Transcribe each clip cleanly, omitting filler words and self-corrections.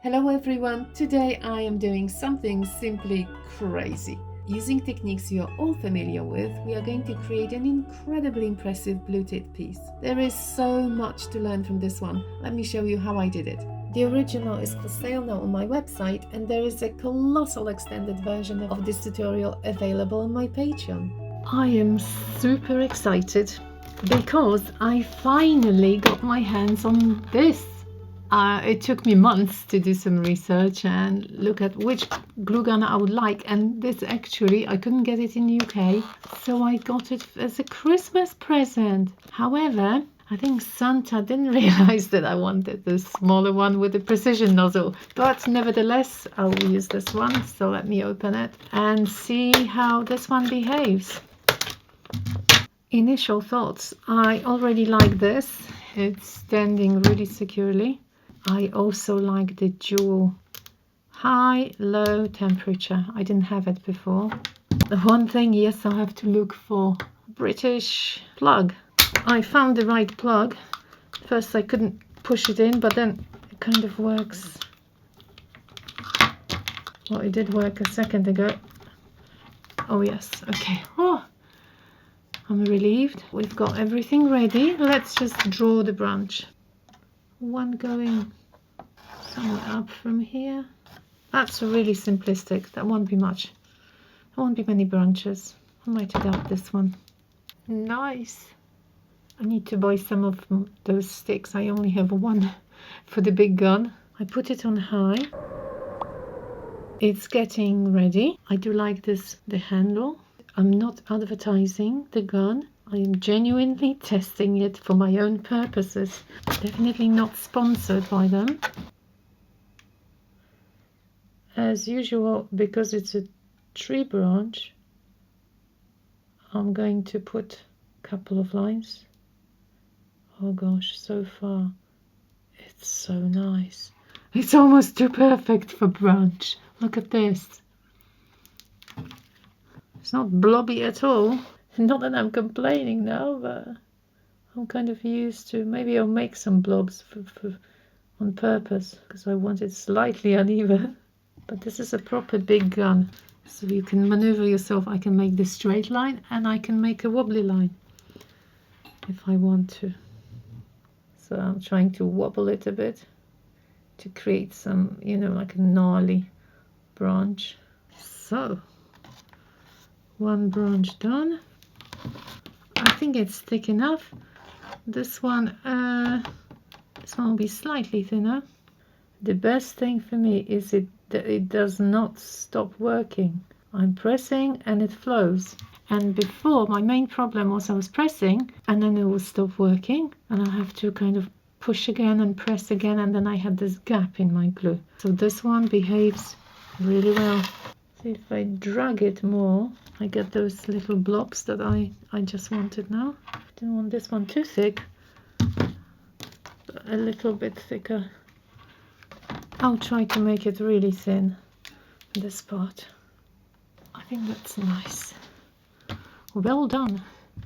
Hello everyone! Today I am doing something simply crazy. Using techniques you're all familiar with, we are going to create an incredibly impressive blue tit piece. There is so much to learn from this one. Let me show you how I did it. The original is for sale now on my website, and there is a colossal extended version of this tutorial available on my Patreon. I am super excited because I finally got my hands on this. It took me months to do some research and look at which glue gun I would like, and this actually I couldn't get it in UK, so I got it as a Christmas present. However, I think Santa didn't realize that I wanted the smaller one with the precision nozzle, but nevertheless I'll use this one. So let me open it and see how this one behaves. Initial thoughts: I already like this. It's standing really securely. I also like the dual high-low temperature. I didn't have it before. The one thing, yes, I'll have to look for British plug. I found the right plug. First I couldn't push it in, but then it kind of works. Well, it did work a second ago. Oh yes, okay. Oh, I'm relieved. We've got everything ready. Let's just draw the branch. One going somewhere up from here. That's really simplistic. That won't be much. There won't be many branches. I might adapt this one. Nice. I need to buy some of those sticks. I only have one for the big gun. I put it on high. It's getting ready. I do like this, the handle. I'm not advertising the gun. I am genuinely testing it for my own purposes. Definitely not sponsored by them. As usual, because it's a tree branch, I'm going to put a couple of lines. Oh gosh, so far it's so nice. It's almost too perfect for branch. Look at this. It's not blobby at all. Not that I'm complaining now, but I'm kind of used to. Maybe I'll make some blobs on purpose because I want it slightly uneven. But this is a proper big gun, so you can maneuver yourself. I can make this straight line and I can make a wobbly line if I want to. So I'm trying to wobble it a bit to create some, you know, like a gnarly branch. So one branch done. I think it's thick enough. This one will be slightly thinner. The best thing for me is that it does not stop working. I'm pressing and it flows. And before, my main problem was I was pressing and then it would stop working, and I have to kind of push again and press again, and then I had this gap in my glue. So this one behaves really well. See, if I drag it more, I get those little blobs that I just wanted now. I didn't want this one too thick, but a little bit thicker. I'll try to make it really thin, this part. I think that's nice. Well done.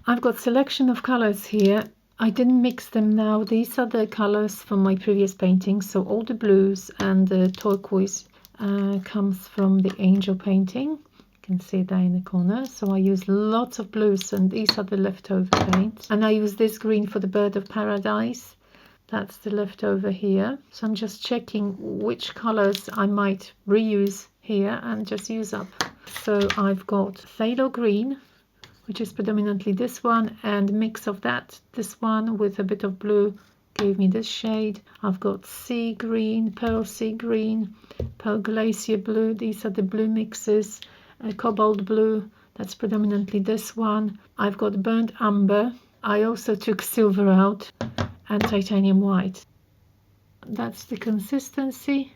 I've got selection of colors here. I didn't mix them now. These are the colors from my previous paintings. So all the blues and the turquoise comes from the angel painting. You can see that in the corner. So I use lots of blues, and these are the leftover paints. And I use this green for the bird of paradise. That's the leftover here. So I'm just checking which colors I might reuse here and just use up. So I've got phthalo green, which is predominantly this one, and mix of that, this one with a bit of blue gave me this shade. I've got sea green, pearl sea green, pearl glacier blue. These are the blue mixes. Cobalt blue, that's predominantly this one. I've got burnt umber. I also took silver out, and titanium white. That's the consistency.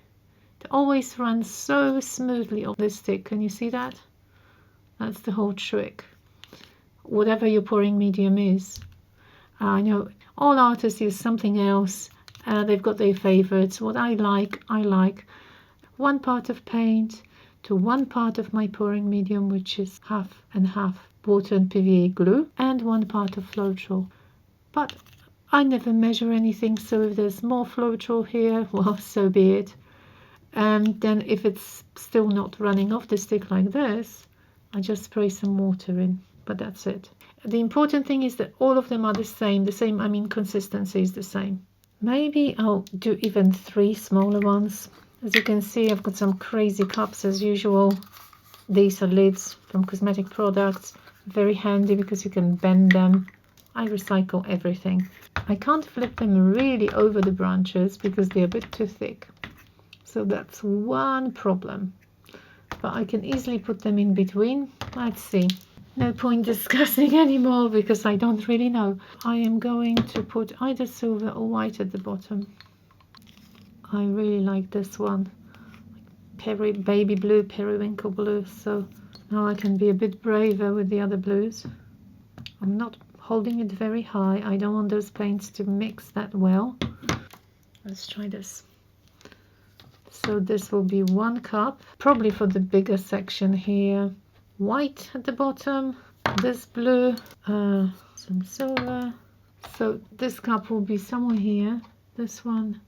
It always runs so smoothly on this stick. Can you see that? That's the whole trick. Whatever your pouring medium is. I know all artists use something else. They've got their favorites. What I like 1 part of paint to 1 part of my pouring medium, which is half and half water and PVA glue, and 1 part of Floetrol. But I never measure anything, so if there's more Floetrol here, well, so be it. And then if it's still not running off the stick like this, I just spray some water in, but that's it. The important thing is that all of them are the same, I mean consistency is the same. Maybe I'll do even 3 smaller ones. As you can see, I've got some crazy cups as usual. These are lids from Cosmetic Products, very handy because you can bend them. I recycle everything. I can't flip them really over the branches because they're a bit too thick. So that's one problem. But I can easily put them in between. Let's see. No point discussing anymore because I don't really know. I am going to put either silver or white at the bottom. I really like this one. Baby blue, periwinkle blue. So now I can be a bit braver with the other blues. I'm not holding it very high. I don't want those paints to mix that well. Let's try this. So this will be 1 cup, probably for the bigger section here. White at the bottom, this blue, some silver. So this cup will be somewhere here, this one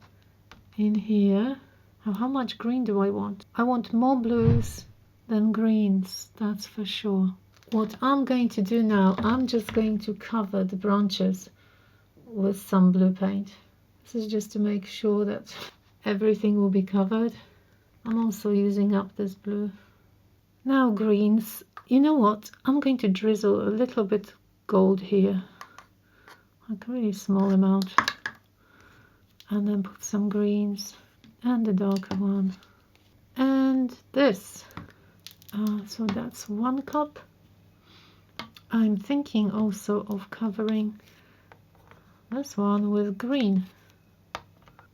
in here. Now, how much green do I want? I want more blues than greens, that's for sure. What I'm going to do now, I'm just going to cover the branches with some blue paint. This is just to make sure that everything will be covered. I'm also using up this blue. Now greens, you know what? I'm going to drizzle a little bit gold here, like a really small amount, and then put some greens and the darker one. And this, so that's 1 cup. I'm thinking also of covering this one with green.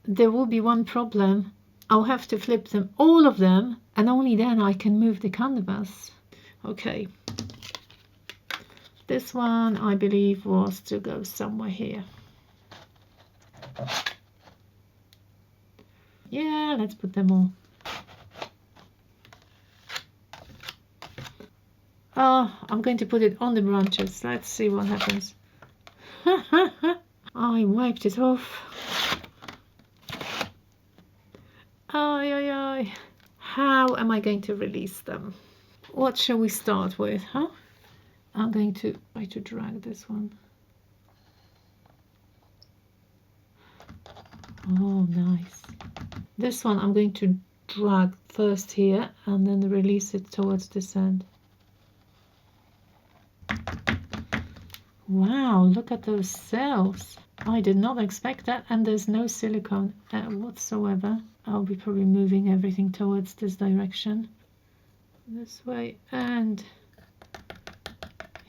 There will be one problem. I'll have to flip them, all of them, and only then I can move the canvas. Okay. This one, I believe, was to go somewhere here. Yeah, let's put them all. Oh, I'm going to put it on the branches. Let's see what happens. I wiped it off. Ay, ay, ay. How am I going to release them? What shall we start with, huh? I'm going to try to drag this one. Oh, nice. This one I'm going to drag first here and then release it towards this end. Wow, look at those cells. I did not expect that, and there's no silicone whatsoever. I'll be probably moving everything towards this direction. This way and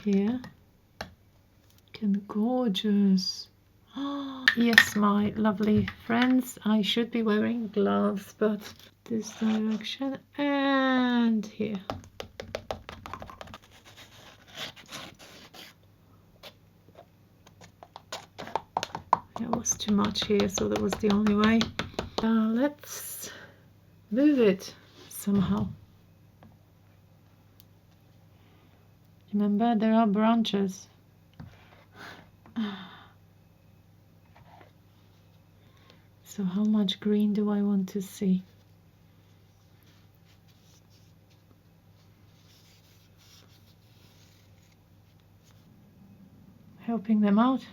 here. Looking gorgeous. Oh, yes, my lovely friends, I should be wearing gloves, but this direction and here. It was too much here, so that was the only way. Let's move it somehow. Remember, there are branches. So how much green do I want to see? Helping them out,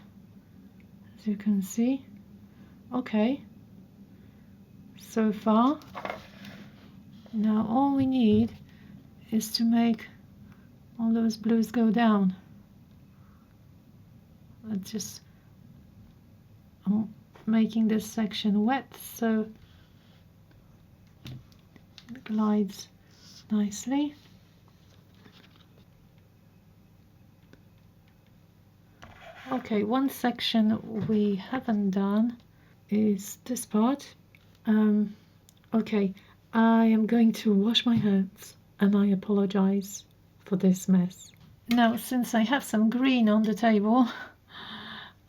as you can see. Okay, so far. Now all we need is to make all those blues go down. I'm making this section wet so it glides nicely. Okay, one section we haven't done is this part. Okay, I am going to wash my hands and I apologize for this mess. Now, since I have some green on the table,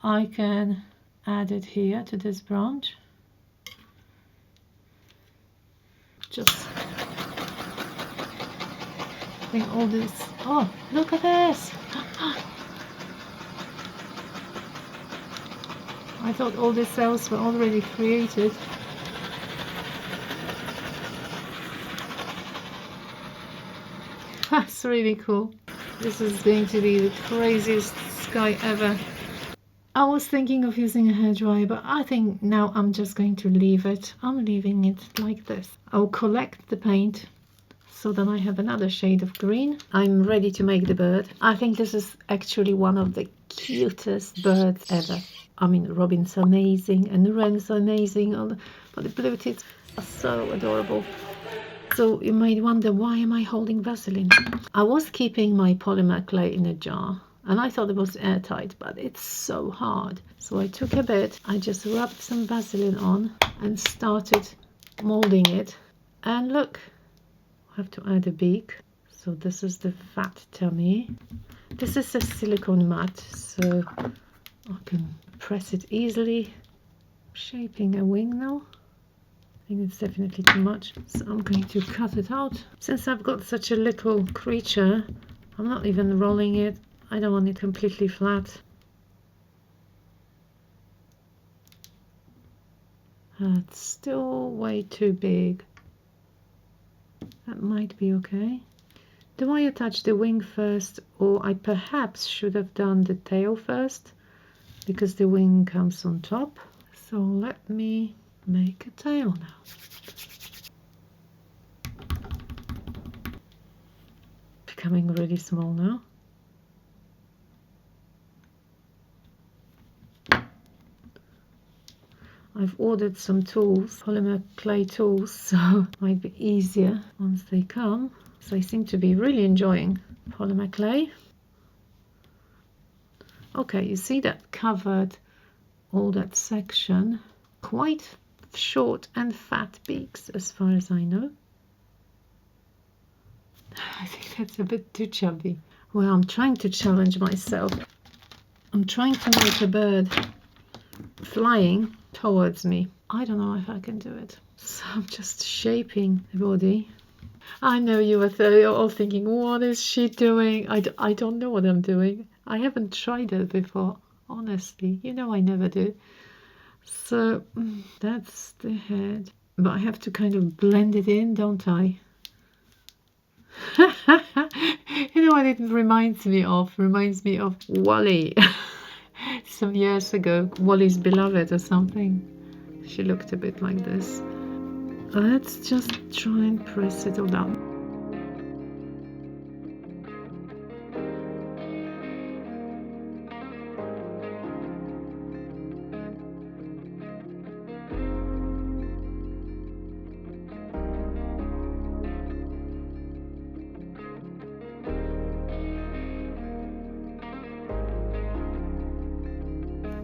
I can add it here to this branch. Just bring all this. Oh, look at this! I thought all these cells were already created. That's really cool. This is going to be the craziest sky ever. I was thinking of using a hairdryer, but I think now I'm just going to leave it. I'm leaving it like this. I'll collect the paint so then I have another shade of green. I'm ready to make the bird. I think this is actually one of the cutest birds ever. I mean, Robin's amazing and Wren's amazing, but the blue tits are so adorable. So you might wonder, why am I holding Vaseline? I was keeping my polymer clay in a jar and I thought it was airtight, but it's so hard. So I took a bit, I just rubbed some Vaseline on and started molding it. And look, I have to add a beak. So this is the fat tummy. This is a silicone mat, so I can press it easily. Shaping a wing now. I think it's definitely too much, so I'm going to cut it out. Since I've got such a little creature, I'm not even rolling it. I don't want it completely flat. That's still way too big. That might be okay. Do I attach the wing first, or I perhaps should have done the tail first because the wing comes on top? So let me make a tail now. Becoming really small now. I've ordered some tools, polymer clay tools, so it might be easier once they come. So I seem to be really enjoying polymer clay. Okay, you see that covered all that section. Quite short and fat beaks as far as I know. I think that's a bit too chubby. Well, I'm trying to challenge myself. I'm trying to make a bird flying towards me. I don't know if I can do it. So I'm just shaping the body. I know you're all thinking, what is she doing? I don't know what I'm doing. I haven't tried it before, honestly. You know I never do. So that's the head. But I have to kind of blend it in, don't I? You know what it reminds me of? Reminds me of Wally. Some years ago, Wally's Beloved or something. She looked a bit like this. Let's just try and press it all down.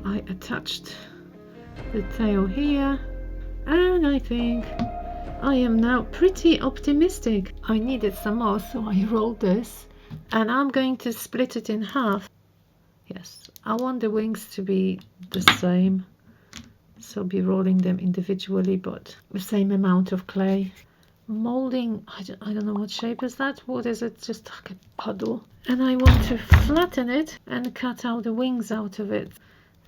I attached the tail here, and I think I am now pretty optimistic. I needed some more, so I rolled this, and I'm going to split it in half. Yes, I want the wings to be the same, so I'll be rolling them individually, but the same amount of clay. Molding, I don't know what shape is that. What is it? Just like a puddle. And I want to flatten it and cut out the wings out of it.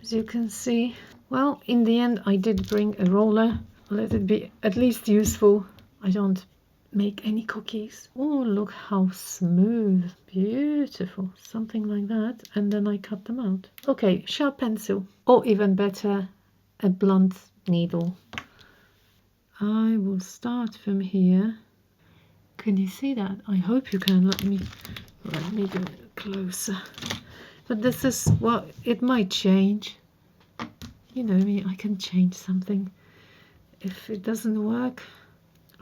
As you can see, well, in the end I did bring a roller. Let it be at least useful. I don't make any cookies. Oh, look how smooth. Beautiful. Something like that. And then I cut them out. Okay, sharp pencil. Or even better, a blunt needle. I will start from here. Can you see that? I hope you can. Let me do it closer. But this is, well, it might change. You know me, I can change something if it doesn't work.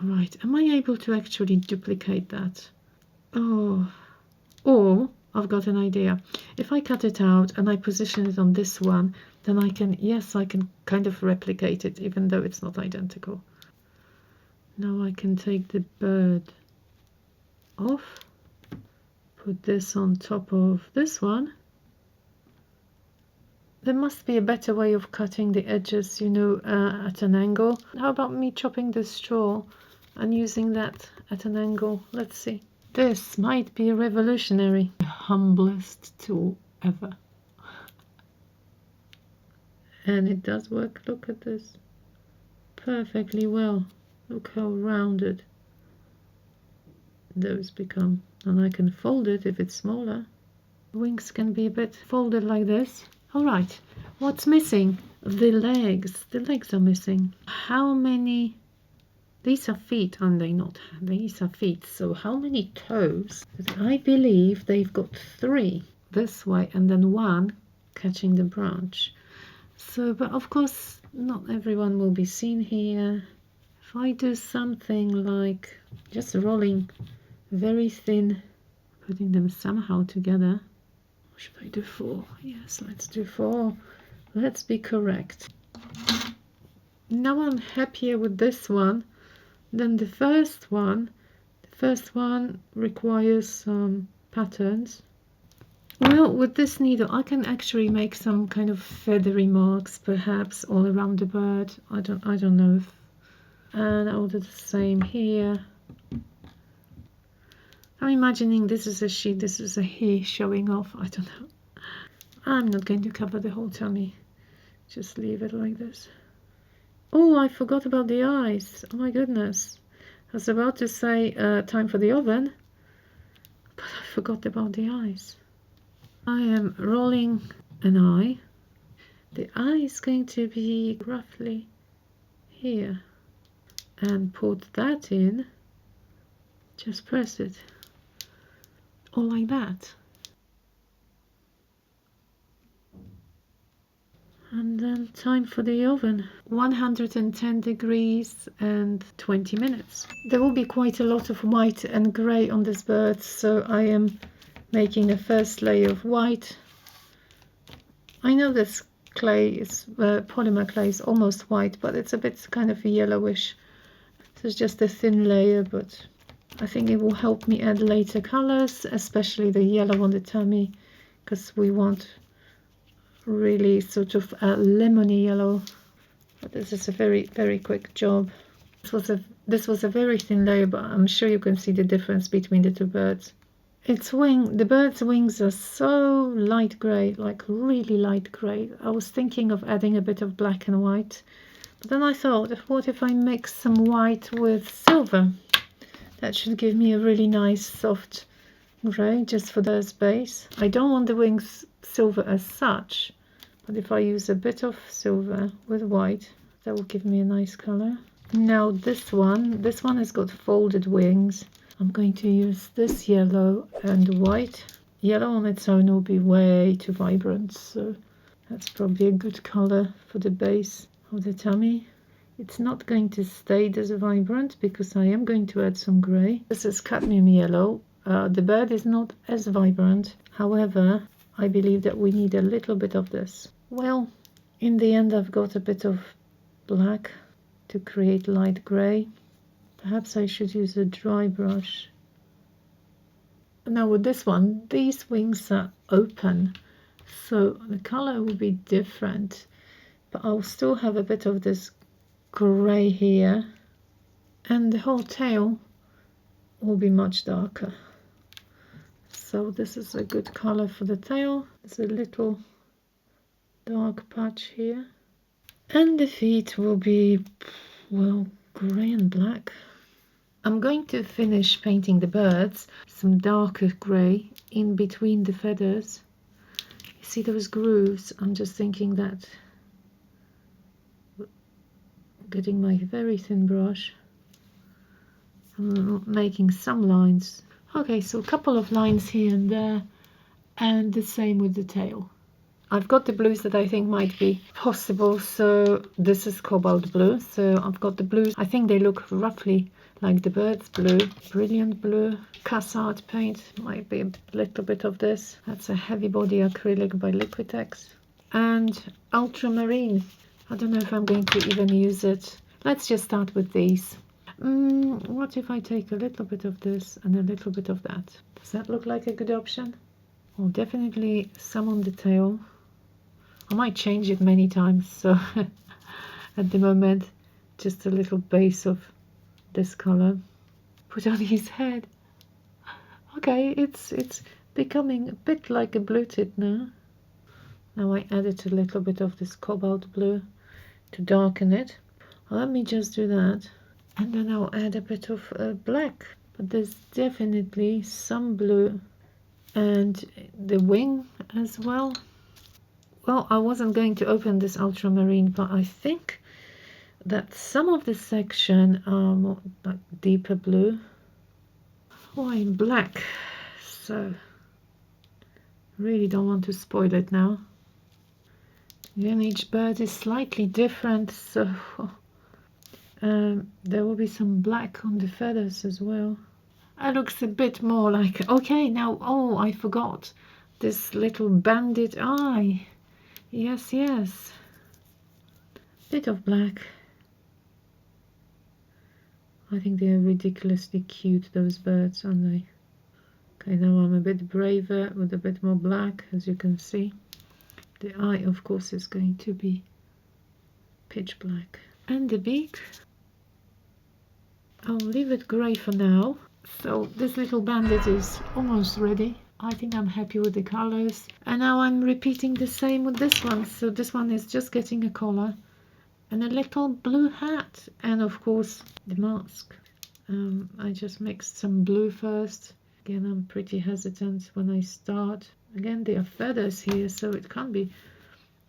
Right, am I able to actually duplicate that? Oh, or I've got an idea. If I cut it out and I position it on this one, then I can, yes, I can kind of replicate it, even though it's not identical. Now I can take the bird off, put this on top of this one. There must be a better way of cutting the edges, you know, at an angle. How about me chopping the straw and using that at an angle? Let's see. This might be revolutionary. The humblest tool ever. And it does work. Look at this. Perfectly well. Look how rounded. those become. And I can fold it if it's smaller. Wings can be a bit folded like this. All right, what's missing? The legs. The legs are missing. How many? These are feet, aren't they not? These are feet. So how many toes? I believe they've got 3 this way and then 1 catching the branch. So, but of course, not everyone will be seen here. If I do something like just rolling very thin, putting them somehow together. Or should I do 4? Yes, let's do 4. Let's be correct. Now I'm happier with this one than the first one. The first one requires some patterns. Well, with this needle I can actually make some kind of feathery marks perhaps all around the bird. I don't know if, and I'll do the same here. I'm imagining this is a she, this is a he showing off. I don't know. I'm not going to cover the whole tummy. Just leave it like this. Oh, I forgot about the eyes. Oh my goodness. I was about to say time for the oven, but I forgot about the eyes. I am rolling an eye. The eye is going to be roughly here. And put that in. Just press it. Or like that. And then time for the oven. 110 degrees and 20 minutes. There will be quite a lot of white and grey on this bird, so I am making a first layer of white. I know this clay is polymer clay is almost white, but it's a bit kind of yellowish. So it's just a thin layer, but I think it will help me add later colors, especially the yellow on the tummy, because we want really sort of a lemony yellow. But this is a very quick job. This was a very thin layer, but I'm sure you can see the difference between the two birds. The bird's wings are so light grey, like really light grey. I was thinking of adding a bit of black and white, but then I thought, what if I mix some white with silver? That should give me a really nice soft grey just for the base. I don't want the wings silver as such, but if I use a bit of silver with white, that will give me a nice color. Now this one has got folded wings. I'm going to use this yellow and white. Yellow on its own will be way too vibrant, so that's probably a good color for the base of the tummy. It's not going to stay this vibrant because I am going to add some grey. This is cadmium yellow. The bird is not as vibrant. However, I believe that we need a little bit of this. Well, in the end I've got a bit of black to create light grey. Perhaps I should use a dry brush. Now with this one, these wings are open, so the color will be different, but I'll still have a bit of this grey here, and the whole tail will be much darker. So this is a good color for the tail. There's a little dark patch here, and the feet will be, well, grey and black. I'm going to finish painting the birds, some darker grey in between the feathers. You see those grooves? I'm just thinking that, getting my very thin brush, I'm making some lines. Okay, so a couple of lines here and there, and the same with the tail. I've got the blues that I think might be possible. So this is cobalt blue, so I've got the blues. I think they look roughly like the bird's blue. Brilliant blue. Cassard paint, might be a little bit of this. That's a heavy body acrylic by Liquitex. And ultramarine. I don't know if I'm going to even use it. Let's just start with these. What if I take a little bit of this and a little bit of that? Does that look like a good option? Oh, definitely some on the tail. I might change it many times, so at the moment just a little base of this color. Put on his head. Okay, it's becoming a bit like a blue tit now. Now I added a little bit of this cobalt blue to darken it. Let me just do that, and then I'll add a bit of black but there's definitely some blue, and the wing as well. Well, I wasn't going to open this ultramarine, but I think that some of the section are more like deeper blue or in black, so really don't want to spoil it now. Again, each bird is slightly different, so there will be some black on the feathers as well. It looks a bit more like, okay, now, oh, I forgot this little banded eye. Yes, yes, bit of black. I think they're ridiculously cute, those birds, aren't they? Okay, now I'm a bit braver with a bit more black, as you can see. The eye, of course, is going to be pitch black. And the beak, I'll leave it grey for now. So this little bandit is almost ready. I think I'm happy with the colors. And now I'm repeating the same with this one. So this one is just getting a collar and a little blue hat, and of course the mask. I just mixed some blue first. Again, I'm pretty hesitant when I start. Again, there are feathers here, so it can't be,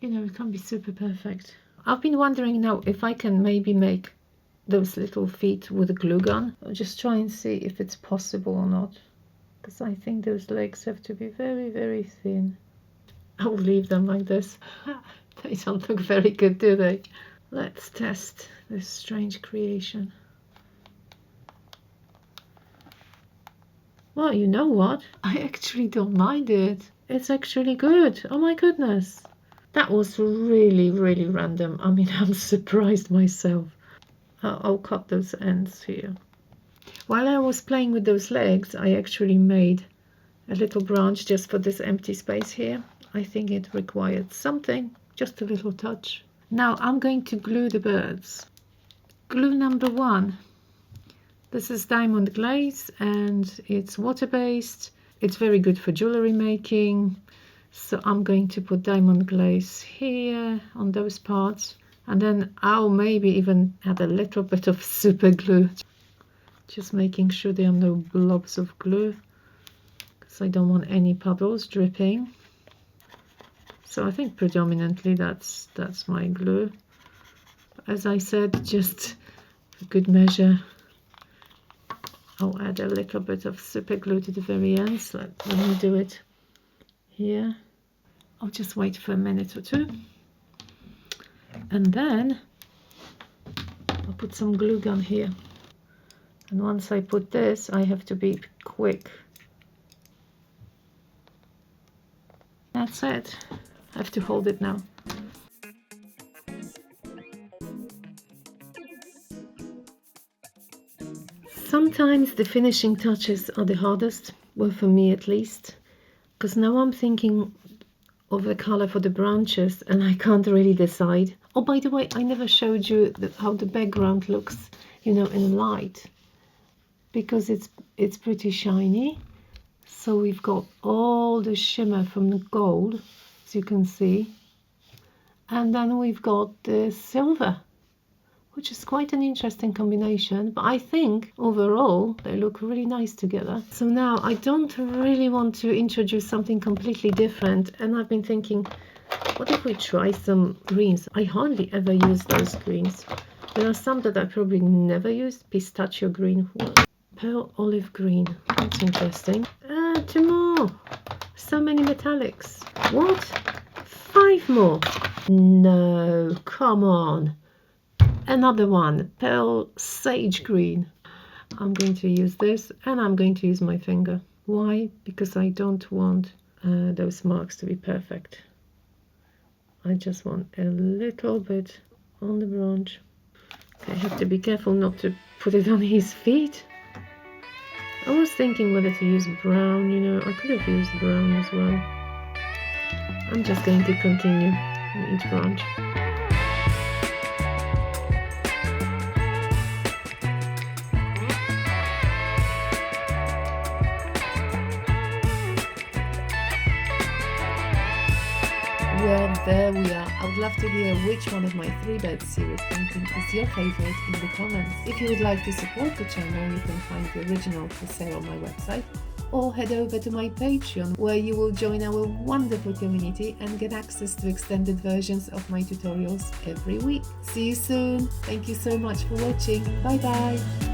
you know, it can't be super perfect. I've been wondering now if I can maybe make those little feet with a glue gun. I'll just try and see if it's possible or not, because I think those legs have to be very, very thin. I'll leave them like this. They don't look very good, do they? Let's test this strange creation. Well, you know what? I actually don't mind it. It's actually good. Oh my goodness. That was really, really random. I mean, I'm surprised myself. I'll cut those ends here. While I was playing with those legs, I actually made a little branch just for this empty space here. I think it required something, just a little touch. Now I'm going to glue the birds. Glue number 1. This is diamond glaze and it's water-based. It's very good for jewelry making. So I'm going to put diamond glaze here on those parts. And then I'll maybe even add a little bit of super glue. Just making sure there are no blobs of glue, because I don't want any puddles dripping. So I think predominantly that's my glue. As I said, just for good measure, I'll add a little bit of super glue to the very end. So let me do it here. I'll just wait for a minute or two. And then I'll put some glue gun here. And once I put this, I have to be quick. That's it. I have to hold it now. Sometimes the finishing touches are the hardest, well, for me at least, because now I'm thinking of the color for the branches and I can't really decide. Oh, by the way, I never showed you how the background looks, you know, in light, because it's pretty shiny. So we've got all the shimmer from the gold, as you can see, and then we've got the silver, which is quite an interesting combination, but I think overall they look really nice together. So now I don't really want to introduce something completely different, and I've been thinking, what if we try some greens? I hardly ever use those greens. There are some that I probably never used. Pistachio green, pearl olive green, that's interesting. 2 more. So many metallics. What? 5 more? No, come on. Another one, pearl sage green. I'm going to use this, and I'm going to use my finger. Why? Because I don't want those marks to be perfect. I just want a little bit on the branch. Okay, I have to be careful not to put it on his feet. I was thinking whether to use brown, you know, I could have used brown as well. I'm just going to continue on each branch. Well, there we are. I would love to hear which one of my 3-bed series painting is your favorite in the comments. If you would like to support the channel, you can find the original for sale on my website, or head over to my Patreon, where you will join our wonderful community and get access to extended versions of my tutorials every week. See you soon. Thank you so much for watching. Bye bye.